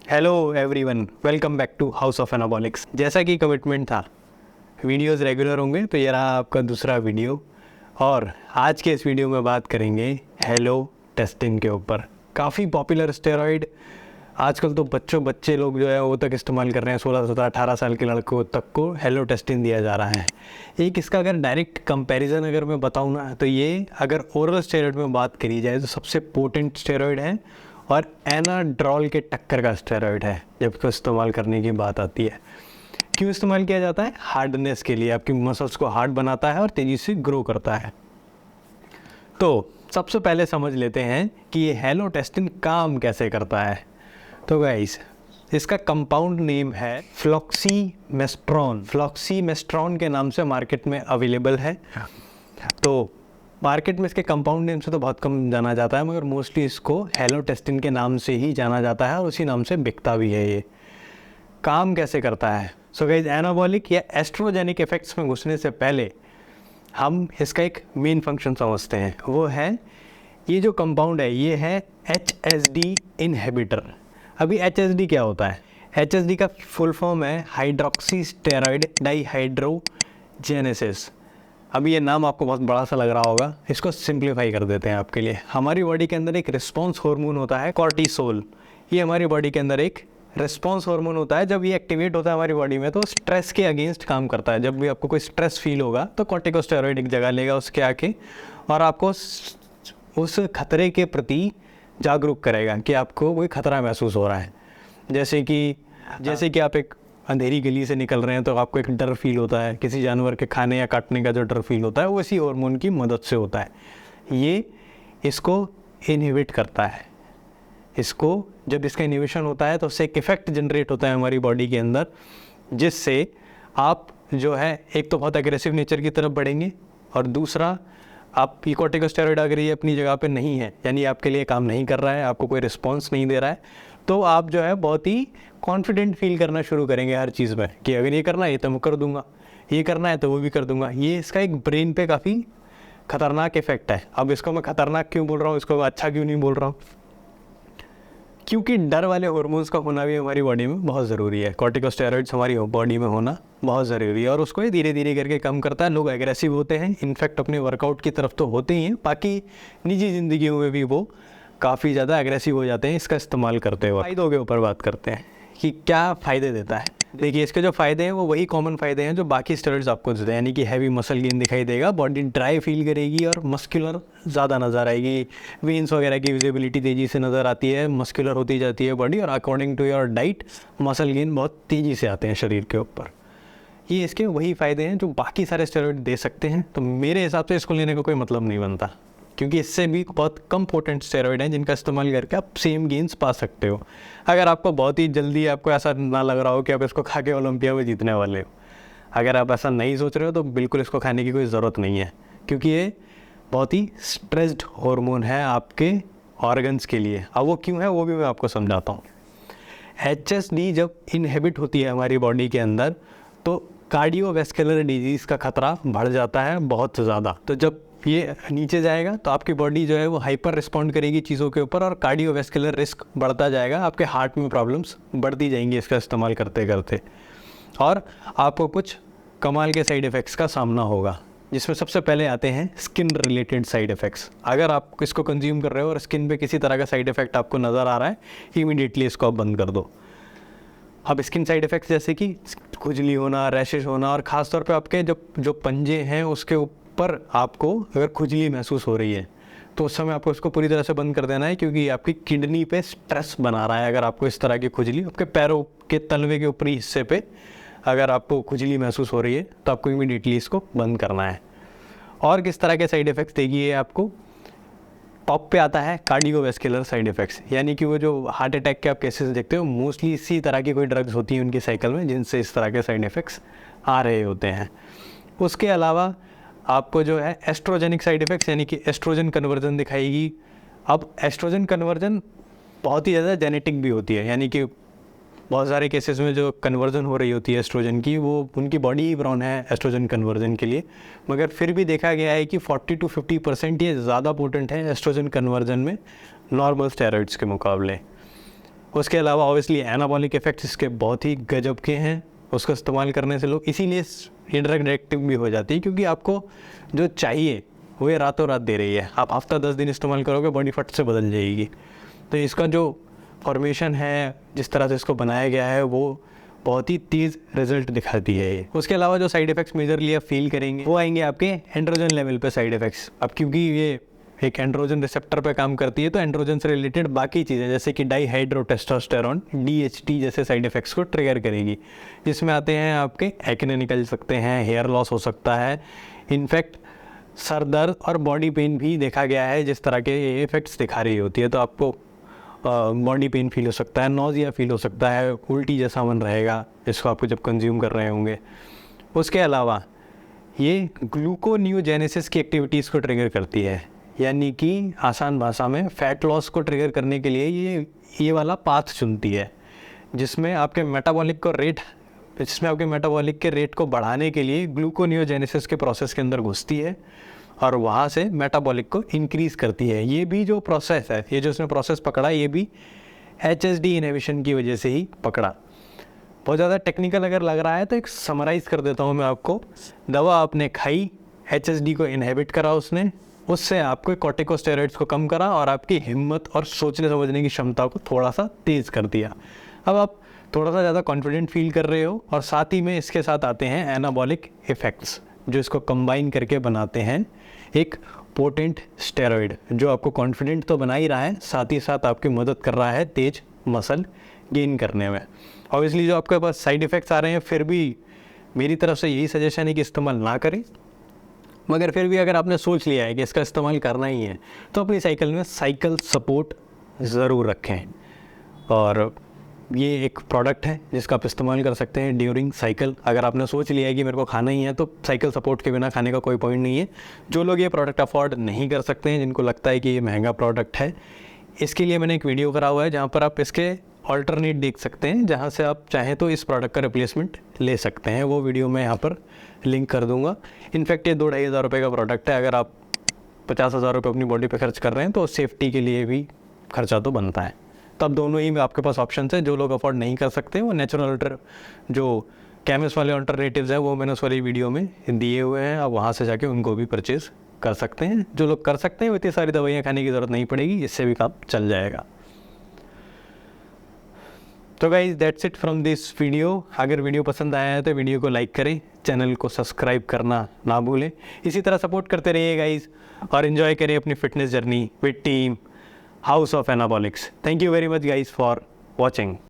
Hello everyone, welcome back to house of anabolics. जैसा कि commitment था, वीडियोस रेगुलर होंगे, तो ये रहा आपका दूसरा वीडियो। और आज के इस वीडियो में बात करेंगे हेलोटेस्टिन के ऊपर। काफ़ी पॉपुलर स्टेरॉइड आजकल तो बच्चे लोग जो है वो तक इस्तेमाल कर रहे हैं। 16 17 18 साल के लड़कों तक को हेलोटेस्टिन दिया जा रहा है। एक इसका अगर डायरेक्ट कंपैरिजन अगर मैं बताऊँ ना, तो ये अगर ओरल स्टेरॉइड में बात करी जाए तो सबसे पोटेंट स्टेरॉइड है और एनाड्रॉल के टक्कर का स्टेरॉइड है जब इसको इस्तेमाल करने की बात आती है। क्यों इस्तेमाल किया जाता है? हार्डनेस के लिए। आपकी मसल्स को हार्ड बनाता है और तेज़ी से ग्रो करता है। तो सबसे पहले समझ लेते हैं कि ये हेलोटेस्टिन काम कैसे करता है। तो गाइस, इसका कंपाउंड नेम है फ्लॉक्सीमेस्ट्रॉन। फ्लॉक्सीमेस्ट्रॉन के नाम से मार्केट में अवेलेबल है। तो मार्केट में इसके कंपाउंड नेम से तो बहुत कम जाना जाता है, मगर मोस्टली इसको हेलोटेस्टिन के नाम से ही जाना जाता है और उसी नाम से बिकता भी है। ये काम कैसे करता है? सो गाइस, एनाबॉलिक या एस्ट्रोजेनिक इफेक्ट्स में घुसने से पहले हम इसका एक मेन फंक्शन समझते हैं। वो है ये जो कंपाउंड है, ये है HSD इनहिबिटर। अभी HSD क्या होता है? HSD का फुल फॉर्म है हाइड्रोक्सी स्टेरॉइड डाइहाइड्रोजेनेसिस। अभी ये नाम आपको बहुत बड़ा सा लग रहा होगा, इसको सिंप्लीफाई कर देते हैं आपके लिए। हमारी बॉडी के अंदर एक रिस्पॉन्स हार्मोन होता है कॉर्टिसोल। ये हमारी बॉडी के अंदर एक रिस्पॉन्स हार्मोन होता है। जब ये एक्टिवेट होता है हमारी बॉडी में तो स्ट्रेस के अगेंस्ट काम करता है। जब भी आपको कोई स्ट्रेस फील होगा तो कॉर्टिकोस्टेरॉइड एक जगह लेगा उसके आके और आपको उस खतरे के प्रति जागरूक करेगा कि आपको कोई खतरा महसूस हो रहा है। जैसे कि आप एक अंधेरी गली से निकल रहे हैं तो आपको एक डर फील होता है। किसी जानवर के खाने या काटने का जो डर फील होता है वो इसी हार्मोन की मदद से होता है। ये इसको इनहिबिट करता है। इसको जब इसका इनहिबिशन होता है तो उससे एक इफेक्ट जनरेट होता है हमारी बॉडी के अंदर, जिससे आप जो है एक तो बहुत एग्रेसिव नेचर की तरफ बढ़ेंगे और दूसरा आप कॉर्टिकोस्टेरॉइड अगर ये अपनी जगह पे नहीं है, यानी आपके लिए काम नहीं कर रहा है, आपको कोई रिस्पॉन्स नहीं दे रहा है, तो आप जो है बहुत ही कॉन्फिडेंट फील करना शुरू करेंगे हर चीज़ में कि अगर ये करना है तो मैं कर दूंगा, ये करना है तो वो भी कर दूंगा। ये इसका एक ब्रेन पे काफ़ी खतरनाक इफेक्ट है। अब इसको मैं खतरनाक क्यों बोल रहा हूँ, इसको अच्छा क्यों नहीं बोल रहा हूँ? क्योंकि डर वाले हार्मोन्स का होना भी हमारी बॉडी में बहुत ज़रूरी है। कॉर्टिकोस्टेरॉइड्स हमारी बॉडी में होना बहुत ज़रूरी है और उसको ये धीरे धीरे करके कम करता है। लोग एग्रेसिव होते हैं, इनफैक्ट अपने वर्कआउट की तरफ तो होते ही हैं, बाकी निजी ज़िंदगियों में भी वो काफ़ी ज़्यादा एग्रेसिव हो जाते हैं इसका इस्तेमाल करते हुए। फ़ायदों के ऊपर बात करते हैं कि क्या फ़ायदे देता है। देखिए, इसके जो फ़ायदे हैं वो वही कॉमन फ़ायदे हैं जो बाकी स्टेरॉइड्स आपको देते हैं, यानी कि हैवी मसल गेन दिखाई देगा, बॉडी ड्राई फील करेगी और मस्कुलर ज़्यादा नज़र आएगी। वेन्स वगैरह की विजिबिलिटी तेज़ी से नज़र आती है, मस्कुलर होती जाती है बॉडी, और according to your diet muscle gain बहुत तेज़ी से आते हैं शरीर के ऊपर। ये इसके वही फ़ायदे हैं जो बाकी सारे स्टेरॉइड दे सकते हैं। तो मेरे हिसाब से इसको लेने का कोई मतलब नहीं बनता, क्योंकि इससे भी बहुत कम पोटेंट स्टेरॉइड हैं जिनका इस्तेमाल करके आप सेम गेन्स पा सकते हो। अगर आपको बहुत ही जल्दी आपको ऐसा ना लग रहा हो कि आप इसको खा के ओलंपिया में जीतने वाले हो, अगर आप ऐसा नहीं सोच रहे हो तो बिल्कुल इसको खाने की कोई ज़रूरत नहीं है, क्योंकि ये बहुत ही स्ट्रेस्ड हार्मोन है आपके ऑर्गन्स के लिए। अब वो क्यों है वो भी मैं आपको समझाता हूँ। HSD जब इनहिबिट होती है हमारी बॉडी के अंदर तो कार्डियोवैस्कुलर डिजीज़ का खतरा बढ़ जाता है बहुत ज़्यादा। तो जब ये नीचे जाएगा तो आपकी बॉडी जो है वो हाइपर रिस्पॉन्ड करेगी चीज़ों के ऊपर और कार्डियोवैस्कुलर रिस्क बढ़ता जाएगा। आपके हार्ट में प्रॉब्लम्स बढ़ती जाएंगी इसका इस्तेमाल करते करते, और आपको कुछ कमाल के साइड इफ़ेक्ट्स का सामना होगा, जिसमें सबसे पहले आते हैं स्किन रिलेटेड साइड इफ़ेक्ट्स। अगर आप इसको कंज्यूम कर रहे हो और स्किन पे किसी तरह का साइड इफ़ेक्ट आपको नज़र आ रहा है, इमीडिएटली इसको आप बंद कर दो। अब स्किन साइड इफ़ेक्ट्स जैसे कि खुजली होना, रैशेज होना, और ख़ासतौर पे आपके जो पंजे हैं उसके ऊपर आपको अगर खुजली महसूस हो रही है तो उस समय आपको इसको पूरी तरह से बंद कर देना है, क्योंकि आपकी किडनी पे स्ट्रेस बना रहा है। अगर आपको इस तरह की खुजली आपके पैरों के तलवे के ऊपरी हिस्से पे अगर आपको खुजली महसूस हो रही है तो आपको इमीडिएटली इसको बंद करना है। और किस तरह के साइड इफ़ेक्ट्स देगी ये आपको? टॉप पे आता है कार्डियोवैस्कुलर साइड इफ़ेक्ट्स, यानी कि वो जो हार्ट अटैक के आप केसेस देखते हो मोस्टली इसी तरह की कोई ड्रग्स होती हैं उनकी साइकिल में जिनसे इस तरह के साइड इफ़ेक्ट्स आ रहे होते हैं। उसके अलावा आपको जो है एस्ट्रोजेनिक साइड इफ़ेक्ट्स, यानी कि एस्ट्रोजन कन्वर्जन दिखाएगी। अब एस्ट्रोजन कन्वर्जन बहुत ही ज़्यादा जेनेटिक भी होती है, यानी कि बहुत सारे केसेस में जो कन्वर्जन हो रही होती है एस्ट्रोजन की, वो उनकी बॉडी ही ब्राउन है एस्ट्रोजन कन्वर्जन के लिए, मगर फिर भी देखा गया है कि 40 to 50% ये ज़्यादा पोटेंट है एस्ट्रोजन कन्वर्जन में नॉर्मल स्टेरॉइड्स के मुकाबले। उसके अलावा ऑब्वियसली एनाबॉलिक इफेक्ट्स इसके बहुत ही गजब के हैं, उसको इस्तेमाल करने से लोग इसीलिए ये ड्रग एडिक्टिव भी हो जाती है, क्योंकि आपको जो चाहिए वो ये रातों रात दे रही है। आप हफ्ता 10 दिन इस्तेमाल करोगे, बॉडी फट से बदल जाएगी। तो इसका जो फॉर्मेशन है, जिस तरह से इसको बनाया गया है, वो बहुत ही तेज़ रिजल्ट दिखाती है ये। उसके अलावा जो साइड इफ़ेक्ट्स मेजरली आप फील करेंगे वो आएंगे आपके एंड्रोजन लेवल पे साइड इफ़ेक्ट्स। अब क्योंकि ये एक एंड्रोजन रिसेप्टर पे काम करती है, तो एंड्रोजन से रिलेटेड बाकी चीज़ें जैसे कि डाईहाइड्रोटेस्टोस्टेरोन DHT जैसे साइड इफ़ेक्ट्स को ट्रिगर करेगी, जिसमें आते हैं आपके एक्ने निकल सकते हैं, हेयर लॉस हो सकता है, इनफैक्ट सर दर्द और बॉडी पेन भी देखा गया है। जिस तरह के ये इफ़ेक्ट्स दिखा रही होती है, तो आपको बॉडी पेन फील हो सकता है, नॉजिया फील हो सकता है, उल्टी जैसा मन रहेगा इसको आपको जब कंज्यूम कर रहे होंगे। उसके अलावा ये ग्लूकोनियोजेनेसिस की एक्टिविटीज़ को ट्रिगर करती है, यानी कि आसान भाषा में फैट लॉस को ट्रिगर करने के लिए ये वाला पाथ चुनती है, जिसमें आपके मेटाबॉलिक के रेट को बढ़ाने के लिए ग्लूकोनियोजेनेसिस के प्रोसेस के अंदर घुसती है और वहाँ से मेटाबॉलिक को इंक्रीज़ करती है। ये भी जो प्रोसेस है, ये जो इसने प्रोसेस पकड़ा, ये भी HSD इनहिबिशन की वजह से ही पकड़ा। बहुत ज़्यादा टेक्निकल अगर लग रहा है तो एक समराइज़ कर देता हूँ मैं आपको। दवा आपने खाई, HSD को इनहिबिट करा उसने, उससे आपको कॉर्टिकोस्टेरॉइड्स को कम करा और आपकी हिम्मत और सोचने समझने की क्षमता को थोड़ा सा तेज़ कर दिया। अब आप थोड़ा सा ज़्यादा कॉन्फिडेंट फील कर रहे हो, और साथ ही में इसके साथ आते हैं एनाबॉलिक इफ़ेक्ट्स, जो इसको कंबाइन करके बनाते हैं एक पोटेंट स्टेरॉइड, जो आपको कॉन्फिडेंट तो बना ही रहा है, साथ ही साथ आपकी मदद कर रहा है तेज मसल गेन करने में। ऑब्वियसली जो आपके पास साइड इफ़ेक्ट्स आ रहे हैं, फिर भी मेरी तरफ से यही सजेशन है कि इस्तेमाल ना करें, मगर फिर भी अगर आपने सोच लिया है कि इसका इस्तेमाल करना ही है, तो अपनी साइकिल में साइकिल सपोर्ट ज़रूर रखें। और ये एक प्रोडक्ट है जिसका आप इस्तेमाल कर सकते हैं ड्यूरिंग साइकिल। अगर आपने सोच लिया है कि मेरे को खाना ही है, तो साइकिल सपोर्ट के बिना खाने का कोई पॉइंट नहीं है। जो लोग ये प्रोडक्ट अफोर्ड नहीं कर सकते हैं, जिनको लगता है कि ये महंगा प्रोडक्ट है, इसके लिए मैंने एक वीडियो करा हुआ है जहाँ पर आप इसके ऑल्टरनेट देख सकते हैं, जहाँ से आप चाहें तो इस प्रोडक्ट का रिप्लेसमेंट ले सकते हैं। वो वीडियो मैं यहाँ पर लिंक कर दूँगा। इनफैक्ट ये 2-2.5 हज़ार रुपये का प्रोडक्ट है। अगर आप 50,000 रुपये अपनी बॉडी पर खर्च कर रहे हैं, तो सेफ्टी के लिए भी खर्चा तो बनता है। तब दोनों ही में आपके पास ऑप्शन है। जो लोग अफोर्ड नहीं कर सकते, वो नेचुरल जो केमिस्ट वाले अल्टरनेटिव्स हैं, वो मैंने उस वाली वीडियो में दिए हुए हैं। आप वहाँ से जाके उनको भी परचेज़ कर सकते हैं। जो लोग कर सकते हैं, वो इतनी सारी दवाइयाँ खाने की ज़रूरत नहीं पड़ेगी, इससे भी काम चल जाएगा। तो guys that's it from this video. अगर वीडियो पसंद आया है तो वीडियो को लाइक करें, चैनल को सब्सक्राइब करना ना भूलें। इसी तरह सपोर्ट करते रहिए गाइज, और एंजॉय करें अपनी fitness journey with team House of Anabolics. Thank you very much guys for watching.